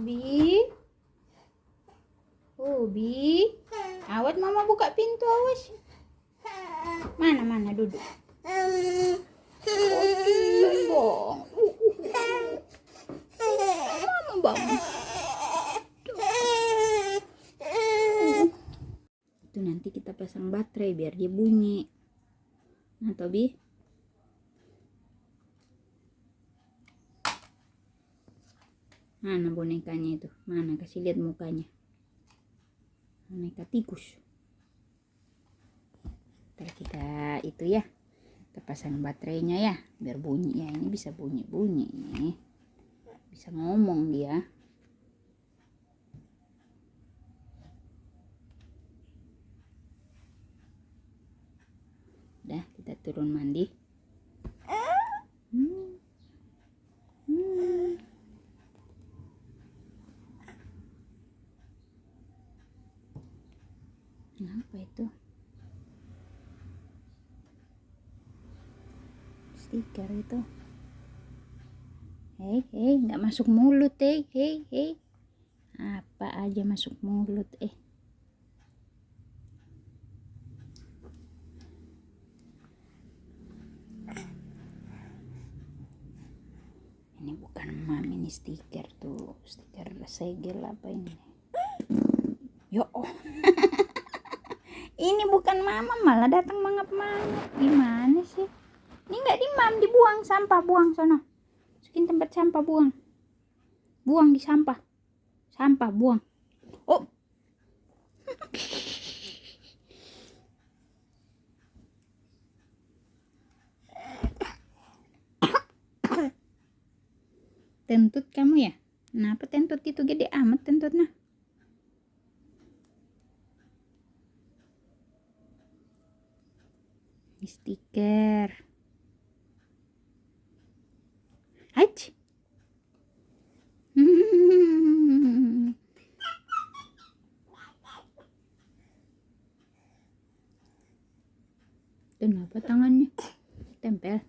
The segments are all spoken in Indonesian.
Ubi. Ubi. Awas mama buka pintu, awas. Mana duduk. Bong. Mama bangun. Itu nanti kita pasang baterai biar dia bunyi. Nah, Tobi. Mana bonekanya itu? Mana? Kasih lihat mukanya. Boneka tikus. Ntar kita itu ya. Kita pasang baterainya ya. Biar bunyi ya. Ini bisa bunyi-bunyi nih. Bisa ngomong dia. Udah, kita turun mandi. Apa itu? Stiker itu. Hei, nggak masuk mulut, hei. Apa aja masuk mulut, Ini bukan mam, ini stiker tuh. Stiker segel apa ini? Yo, ini bukan mama, malah datang mangap-mangap. Gimana sih? Ini nggak dimam, dibuang sampah, buang sono. Masukin tempat sampah, buang. Buang di sampah. Sampah, buang. Oh. Tentut kamu ya? Kenapa tentut itu gede amat tentutnya? Stiker. Hach. Kenapa tangannya tempel?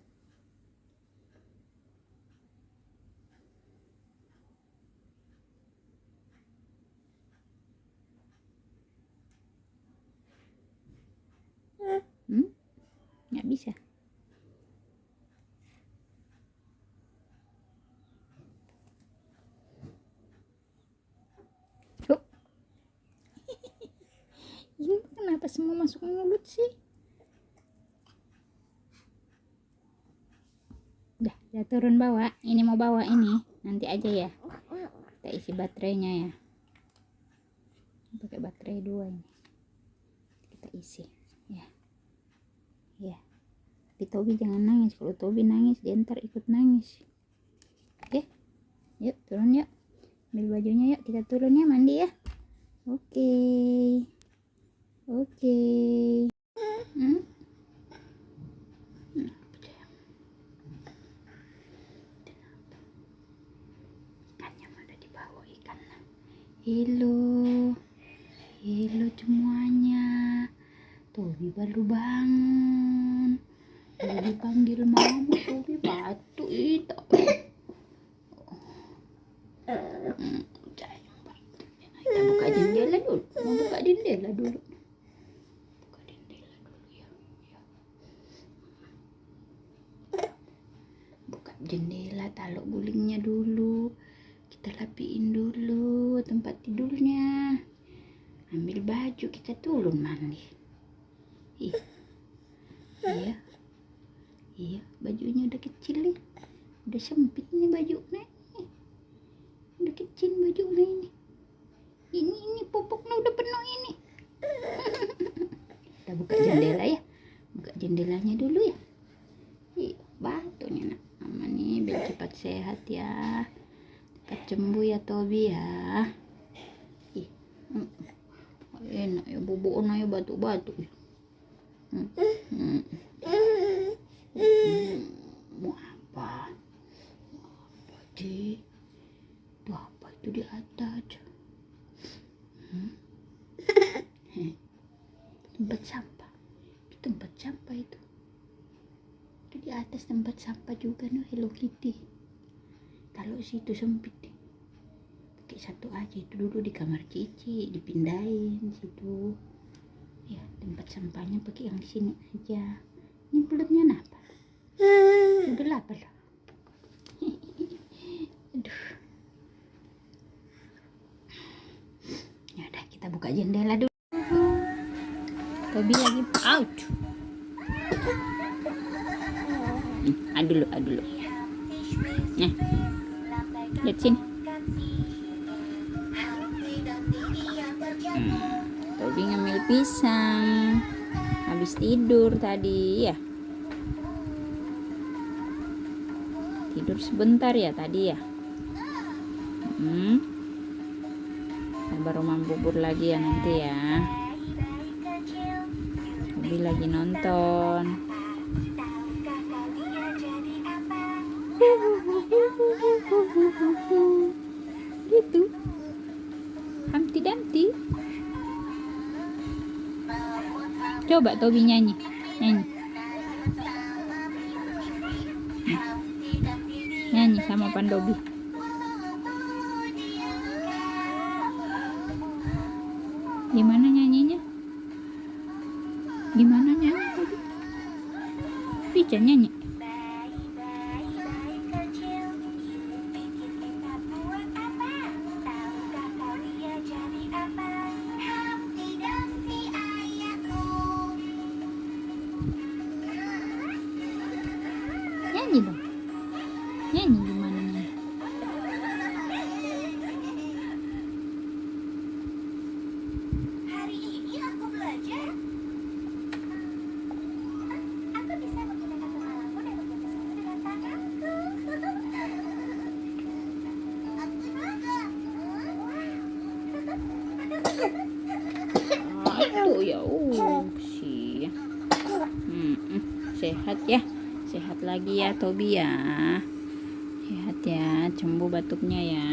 Nggak bisa. Ini kenapa semua masuk mulut sih? Udah, ya turun bawa. Ini mau bawa ini. Nanti aja ya. Kita isi baterainya ya. Pakai baterai 2 ini. Kita isi. Ya. Tapi Tobi jangan nangis. Kalau Tobi nangis, dia ntar ikut nangis. Oke. Yuk, turun yuk. Ambil bajunya yuk. Kita turun ya, mandi ya. Oke. Ikannya ada di bawah ikan. Halo semuanya. Tobi baru bangun. Tobi panggil mama. Tobi batu itu. Kita buka jendela dulu. Mau buka jendela dulu. Buka jendela, taruh gulingnya dulu. Kita rapiin dulu tempat tidurnya. Ambil baju, kita turun mandi. Iya, bajunya udah kecil nih. Udah sempit nih bajunya. Udah kecil bajunya ini. Ini popoknya udah penuh ini. Kita buka jendela ya. Buka jendelanya dulu ya. Batunya nak. Mama nih biar cepat sehat ya. Cepat sembuh ya Tobi ya. Enak ya boboknya ya batu-batu. Mau apa? Ci? Itu apa itu di atas? Tempat sampah. Itu tempat sampah itu. Itu di atas tempat sampah juga no Hello Kitty. Kalau situ sempit. pakai satu aja, itu dulu di kamar Cici dipindahin situ ya, tempat sampahnya pakai yang di sini aja. Ini belumnya apa? Udah lapar loh. Aduh. Ya udah, kita buka jendela dulu. Tobi lagi out. Dulu. Nah, lihat sini. Tobi ngambil pisang. Habis tidur tadi ya. Tidur sebentar ya tadi ya. Baru mau bubur lagi ya nanti ya. Tobi lagi nonton. Gitu. Humpty Dumpty. Coba Tobi nyanyi. Nyanyi sama Pandobi. Gimana nyanyinya? Gimana nyanyi Tobi? Bisa nyanyi. Nyanyi dong. Nyanyi gimana nyanyi? Hari ini aku belajar. Aku bisa menggunakan kepalaku dan bekerja sama dengan tanganku. Aku juga. Itu ya, sih. Sehat ya. Sehat lagi ya Tobi ya. Sehat ya, sembuh batuknya ya.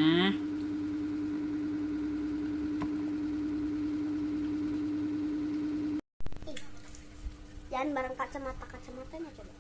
Jangan bareng kacamatanya coba.